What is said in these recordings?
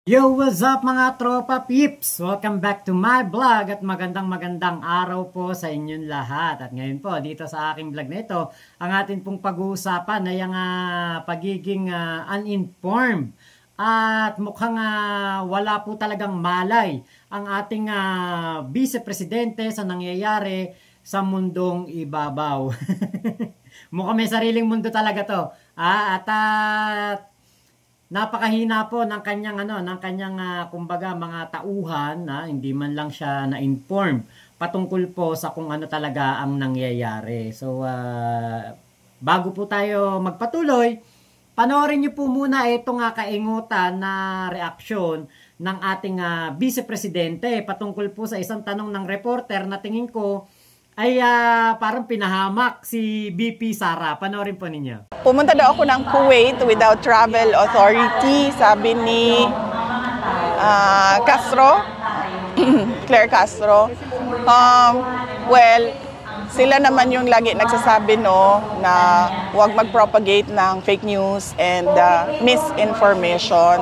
Yo, what's up mga tropa peeps? Welcome back to my vlog at magandang araw po sa inyong lahat. At ngayon po, dito sa aking vlog na ito, ang atin pong pag-uusapan ay ang pagiging uninformed. At mukhang wala po talagang malay ang ating Vice Presidente sa nangyayari sa mundong ibabaw. Mukhang may sariling mundo talaga to. Napakahina po ng kanyang kumbaga mga tauhan na hindi man lang siya na-inform patungkol po sa kung ano talaga ang nangyayari. So bago po tayo magpatuloy, panoorin niyo po muna itong kaingutan na reaksyon ng ating Vice Presidente patungkol po sa isang tanong ng reporter na tingin ko ay parang pinahamak si VP Sara. Panoorin po ninyo. Pumunta daw ako ng Kuwait without travel authority, sabi ni Castro, Claire Castro. Well, sila naman yung lagi nagsasabi na huwag mag-propagate ng fake news and misinformation.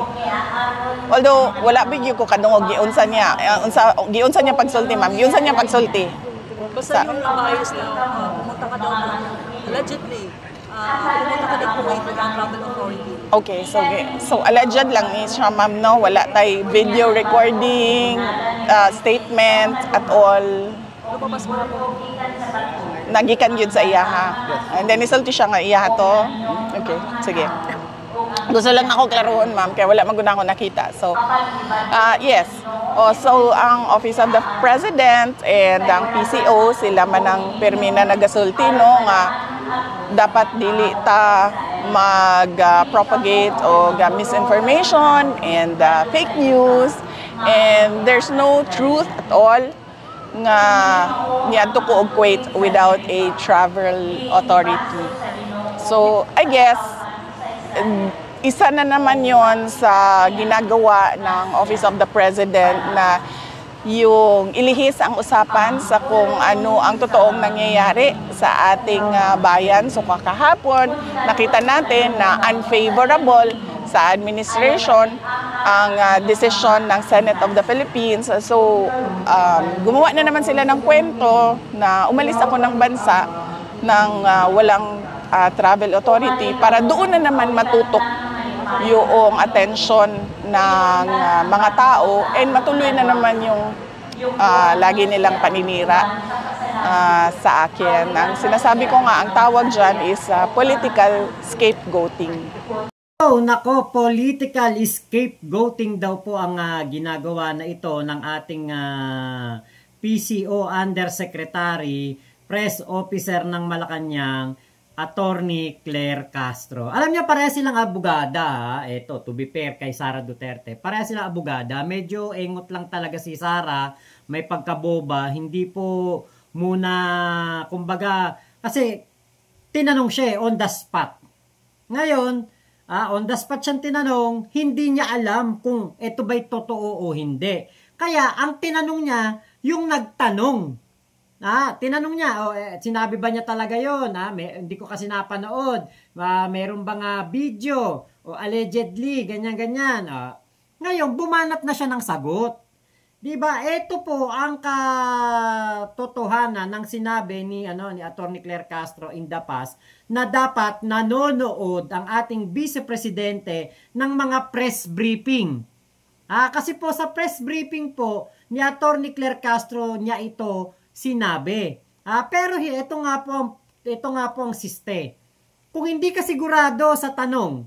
Although, wala bigyo ko kadungog giunsa niya pagsulti, ma'am. Giunsa niya pagsulti. Basta yung maayos na pumunta ka daw allegedly, pumunta ka daw Kuwait without travel authority. Okay, so alleged lang ni siya, ma'am, no? Wala tay video recording, statement at all. Lumabas mo na po? Nagikan yun sa iya, ha? And then isulti siya nga iya to. Okay, sige. Gusto lang ako klaruhon, ma'am, kaya wala maguna ako nakita. So, yes. So, ang Office of the President and ang PCO, sila man ang permi na nagasulti, no, nga dapat dili ta mag-propagate o misinformation and fake news. And there's no truth at all nga niadto ko og Kuwait without a travel authority. So, I guess, isa na naman yon sa ginagawa ng Office of the President na yung ilihis ang usapan sa kung ano ang totoong nangyayari sa ating bayan. So kahapon, nakita natin na unfavorable sa administration ang decision ng Senate of the Philippines. So gumawa na naman sila ng kwento na umalis ako ng bansa ng walang travel authority para doon na naman matutok yung attention ng mga tao and matuloy na naman yung lagi nilang paninira sa akin. Ang sinasabi ko nga, ang tawag dyan is political scapegoating. Oh, nako, political scapegoating daw po ang ginagawa na ito ng ating PCO Undersecretary, Press Officer ng Malacanang, Attorney Claire Castro. Alam niyo, pareha silang abogada. Ito, to be fair kay Sara Duterte. Pareha silang abogada. Medyo engot lang talaga si Sara. May pagkaboba. Hindi po muna, kumbaga, kasi tinanong siya on the spot. Ngayon, on the spot siyang tinanong, hindi niya alam kung ito ba'y totoo o hindi. Kaya, ang tinanong niya, yung nagtanong. Tinanong niya, sinabi ba niya talaga yun? Hindi ko kasi napanood. Meron bang video? O allegedly, ganyan-ganyan. Ngayon, bumanat na siya ng sagot. Diba? Ito po ang katotohanan ng sinabi ni Attorney Claire Castro in the past na dapat nanonood ang ating Vice Presidente ng mga press briefing. Kasi po sa press briefing po ni Attorney Claire Castro niya ito sinabi. Pero ito nga po ang siste. Kung hindi ka sigurado sa tanong,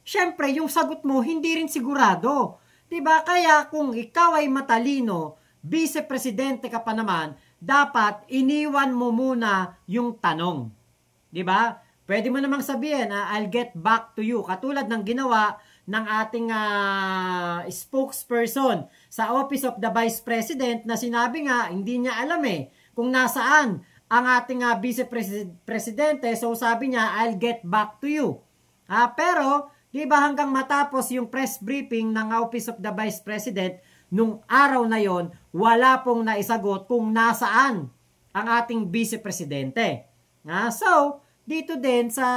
syempre yung sagot mo hindi rin sigurado. 'Di ba? Kaya kung ikaw ay matalino, Vice Presidente ka pa naman, dapat iniwan mo muna yung tanong. 'Di ba? Pwede mo namang sabihin, I'll get back to you. Katulad ng ginawa ng ating spokesperson sa Office of the Vice President na sinabi nga, hindi niya alam kung nasaan ang ating Vice Presidente. So sabi niya, I'll get back to you. Pero, di ba hanggang matapos yung press briefing ng Office of the Vice President, nung araw na yon, wala pong naisagot kung nasaan ang ating Vice Presidente. So, dito din sa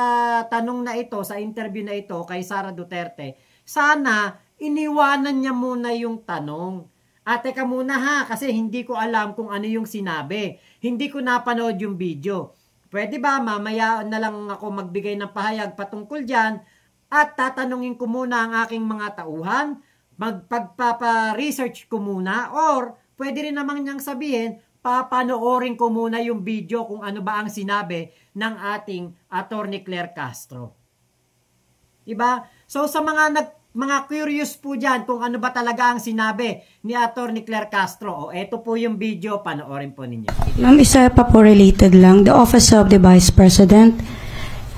tanong na ito, sa interview na ito kay Sara Duterte, sana iniwanan niya muna yung tanong. Teka muna ha, kasi hindi ko alam kung ano yung sinabi. Hindi ko napanood yung video. Pwede ba mamaya na lang ako magbigay ng pahayag patungkol dyan at tatanungin ko muna ang aking mga tauhan, magpapa-research ko muna, or pwede rin naman niyang sabihin, papanoorin ko muna yung video kung ano ba ang sinabi ng ating Attorney Claire Castro. Diba? So sa mga curious po dyan kung ano ba talaga ang sinabi ni Attorney Claire Castro, eto po yung video, panoorin po ninyo. Ma'am, isa pa po related lang. The Office of the Vice President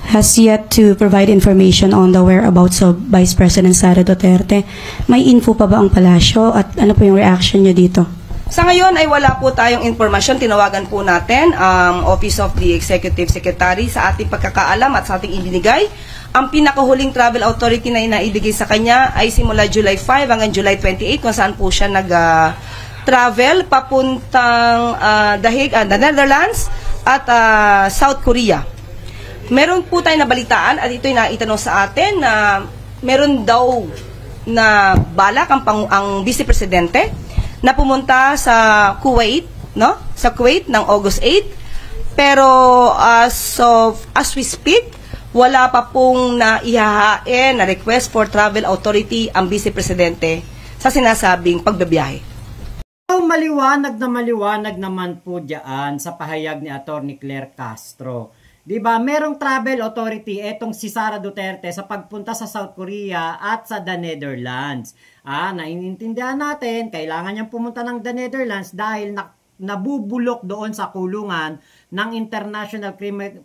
has yet to provide information on the whereabouts of Vice President Sara Duterte. May info pa ba ang palasyo at ano po yung reaction niyo dito? Sa ngayon ay wala po tayong informasyon. Tinawagan po natin ang Office of the Executive Secretary sa ating pagkakaalam at sa ating ibinigay. Ang pinakahuling travel authority na inaibigay sa kanya ay simula July 5 hanggang July 28 kung saan po siya nag-travel papuntang The Netherlands at South Korea. Meron po tayong nabalitaan at ito'y naitanong sa atin na meron daw na balak ang Vice Presidente na pumunta sa Kuwait, no? Sa Kuwait ng August 8. Pero as we speak, wala pa pong naihahain na request for travel authority ang Vice Presidente sa sinasabing pagbabiyahe. Maliwanag naman po diyan sa pahayag ni Attorney Claire Castro. 'Di ba? Merong travel authority etong si Sara Duterte sa pagpunta sa South Korea at sa The Netherlands. Naiintindihan natin, kailangan niyang pumunta ng The Netherlands dahil nabubulok doon sa kulungan ng International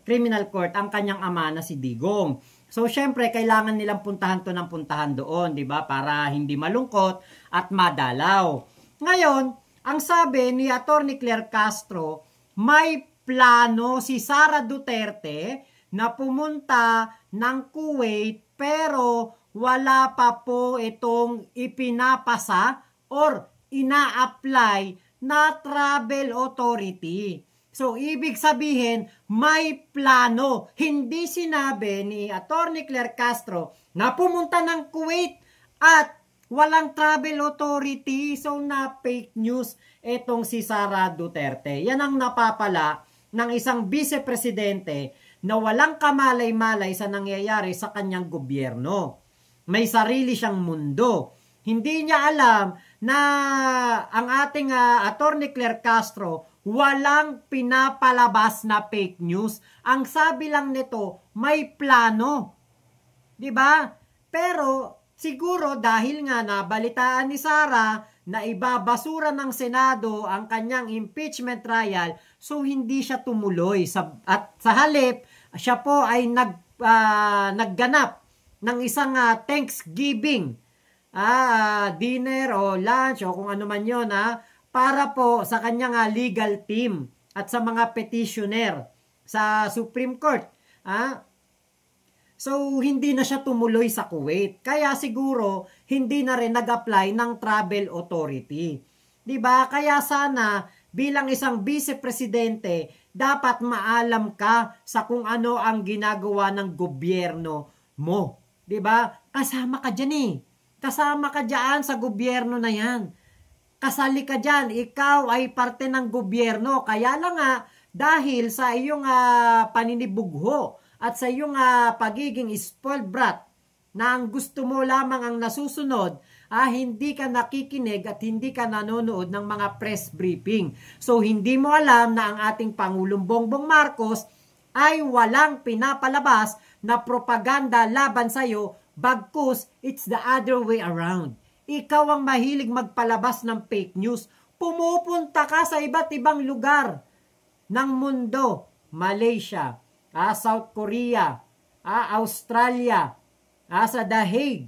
Criminal Court ang kanyang ama na si Digong. So, syempre, kailangan nilang puntahan to ng puntahan doon, 'di ba? Para hindi malungkot at madalaw. Ngayon, ang sabi ni Attorney Claire Castro, may plano si Sara Duterte na pumunta ng Kuwait pero wala pa po itong ipinapasa or ina-apply na travel authority. So, ibig sabihin, may plano. Hindi sinabi ni Attorney Claire Castro na pumunta ng Kuwait at walang travel authority. So, na fake news itong si Sara Duterte. Yan ang napapala ng isang vice-presidente na walang kamalay-malay sa nangyayari sa kanyang gobyerno. May sarili siyang mundo. Hindi niya alam na ang ating Attorney Claire Castro walang pinapalabas na fake news. Ang sabi lang nito, may plano. 'Di ba? Pero siguro dahil nga nabalitaan ni Sara na ibabasura ng Senado ang kanyang impeachment trial, so hindi siya tumuloy. At sa halip, siya po ay nagganap ng isang Thanksgiving dinner o lunch o kung ano man yun para po sa kanyang legal team at sa mga petitioner sa Supreme Court. So, hindi na siya tumuloy sa Kuwait. Kaya siguro, hindi na rin nag-apply ng travel authority. 'Di ba? Kaya sana, bilang isang vice-presidente, dapat maalam ka sa kung ano ang ginagawa ng gobyerno mo. 'Di ba? Kasama ka dyan Kasama ka dyan sa gobyerno na yan. Kasali ka dyan. Ikaw ay parte ng gobyerno. Kaya lang dahil sa iyong paninibugho, at sa iyong pagiging spoiled brat na ang gusto mo lamang ang nasusunod, hindi ka nakikinig at hindi ka nanonood ng mga press briefing. So, hindi mo alam na ang ating Pangulong Bongbong Marcos ay walang pinapalabas na propaganda laban sa iyo, bagkus it's the other way around. Ikaw ang mahilig magpalabas ng fake news. Pumupunta ka sa iba't ibang lugar ng mundo. Malaysia, South Korea, Australia, sa The Hague.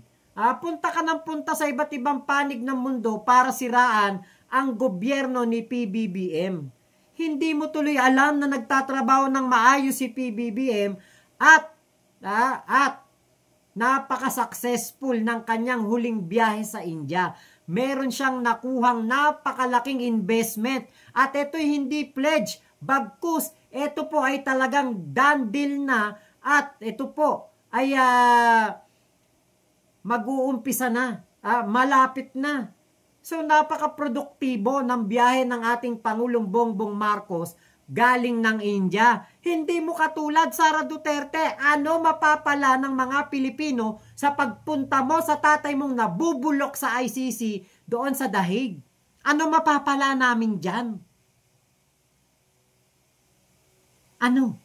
Punta ka ng punta sa iba't ibang panig ng mundo para siraan ang gobyerno ni PBBM. Hindi mo tuloy alam na nagtatrabaho ng maayos si PBBM at napaka-successful ng kanyang huling biyahe sa India. Meron siyang nakuhang napakalaking investment at ito'y hindi pledge. Bagkus, ito po ay talagang done deal na at ito po ay mag-uumpisa na malapit na. So napaka-produktibo ng biyahe ng ating Pangulong Bongbong Marcos galing ng India. Hindi mo katulad Sara Duterte. Ano mapapala ng mga Pilipino sa pagpunta mo sa tatay mong nabubulok sa ICC doon sa Dahig? Ano mapapala namin dyan? Ano?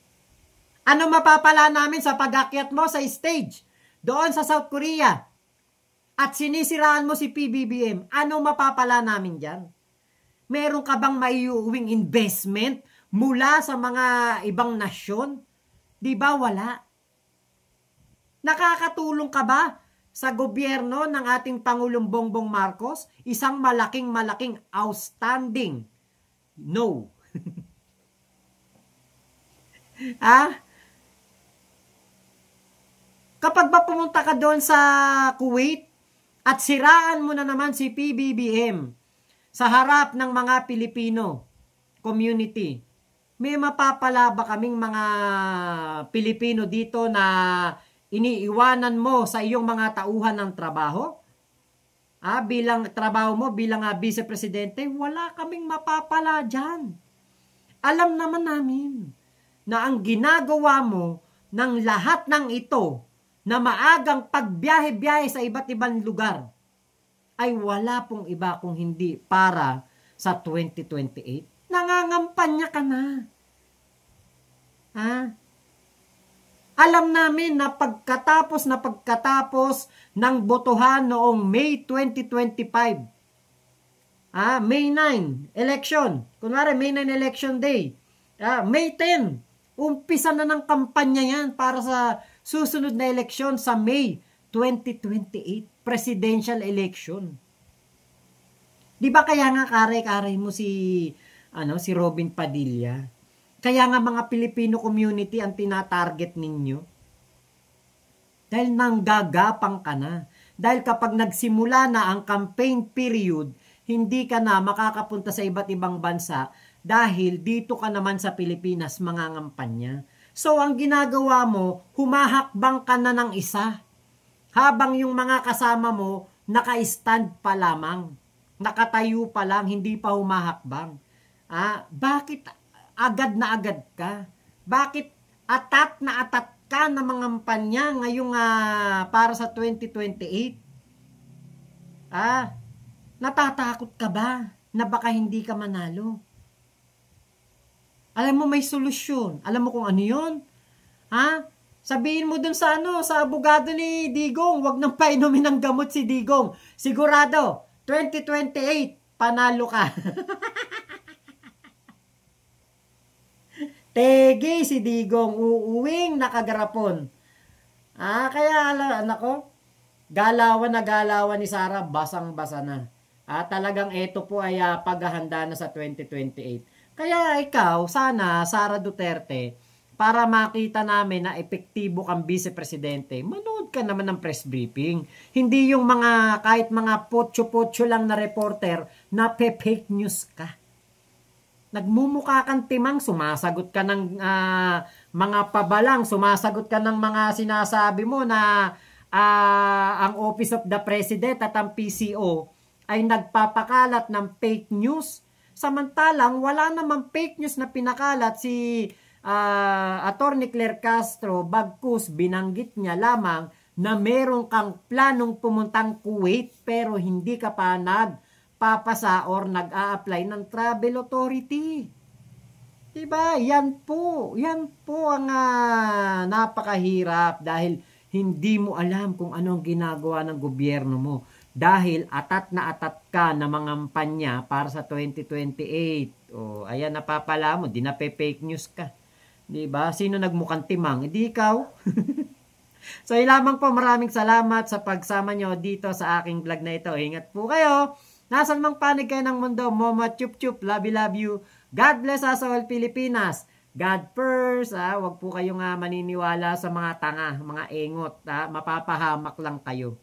Ano mapapala namin sa pag-akyat mo sa stage doon sa South Korea? At sinisiraan mo si PBBM, ano mapapala namin dyan? Meron ka bang maiuwing investment mula sa mga ibang nasyon? Di ba wala? Nakakatulong ka ba sa gobyerno ng ating Pangulong Bongbong Marcos? Isang malaking outstanding no. Kapag ba pumunta ka doon sa Kuwait, at siraan mo na naman si PBBM sa harap ng mga Pilipino community, may mapapala ba kaming mga Pilipino dito na iniiwanan mo sa iyong mga tauhan ng trabaho? Bilang trabaho mo, bilang Vice Presidente, wala kaming mapapala dyan. Alam naman namin na ang ginagawa mo ng lahat ng ito na maagang pagbiyahe-biyahe sa iba't ibang lugar ay wala pong iba kung hindi para sa 2028. Nangangampanya ka na. Alam namin na pagkatapos ng botohan noong May 2025, May 9, election. Kunwari, May 9 election day. May 10, umpisa na ng kampanya yan para sa susunod na eleksyon sa May 2028, presidential election. Di ba kaya nga karay-karay mo si Robin Padilla? Kaya nga mga Filipino community ang tinatarget ninyo? Dahil nanggagapang ka na. Dahil kapag nagsimula na ang campaign period, hindi ka na makakapunta sa iba't ibang bansa dahil dito ka naman sa Pilipinas mangangampanya. So, ang ginagawa mo, humahakbang ka na ng isa. Habang yung mga kasama mo, naka-stand pa lamang. Nakatayo pa lang, hindi pa humahakbang. Bakit agad na agad ka? Bakit atat na atat ka na mangampanya ngayong para sa 2028? Natatakot ka ba na baka hindi ka manalo? Alam mo may solusyon. Alam mo kung ano yun? Sabihin mo dun sa sa abogado ni Digong, wag nang painumin ng gamot si Digong. Sigurado, 2028, panalo ka. Tegi si Digong, uuwing nakagarapon. Kaya nako, galawan na galawan ni Sara, basang-basa na. Talagang ito po ay paghahanda na sa 2028. Kaya ikaw, sana, Sara Duterte, para makita namin na epektibo kang Vice Presidente, manood ka naman ng press briefing. Hindi yung kahit mga potso-potso lang na reporter na fake news ka. Nagmumukha kang timang, sumasagot ka ng mga pabalang, sumasagot ka ng mga sinasabi mo na ang Office of the President at ang PCO ay nagpapakalat ng fake news. Samantalang wala namang fake news na pinakalat si Attorney Claire Castro, bagkus binanggit niya lamang na meron kang planong pumuntang Kuwait pero hindi ka pa nagpapasa or nag-a-apply ng travel authority. Diba? Yan po ang napakahirap dahil hindi mo alam kung anong ginagawa ng gobyerno mo. Dahil atat na atat ka na mangampanya para sa 2028. Ayan, napapala mo, di na fake news ka. Diba? Sino nagmukhang timang? Hindi ikaw. So, lamang po, maraming salamat sa pagsama nyo dito sa aking vlog na ito. Ingat po kayo. Nasaan mang panig kayo ng mundo, Momo Chup Chup, love you. God bless us all, Pilipinas. God first. Huwag po kayong maniniwala sa mga tanga, mga engot. Mapapahamak lang kayo.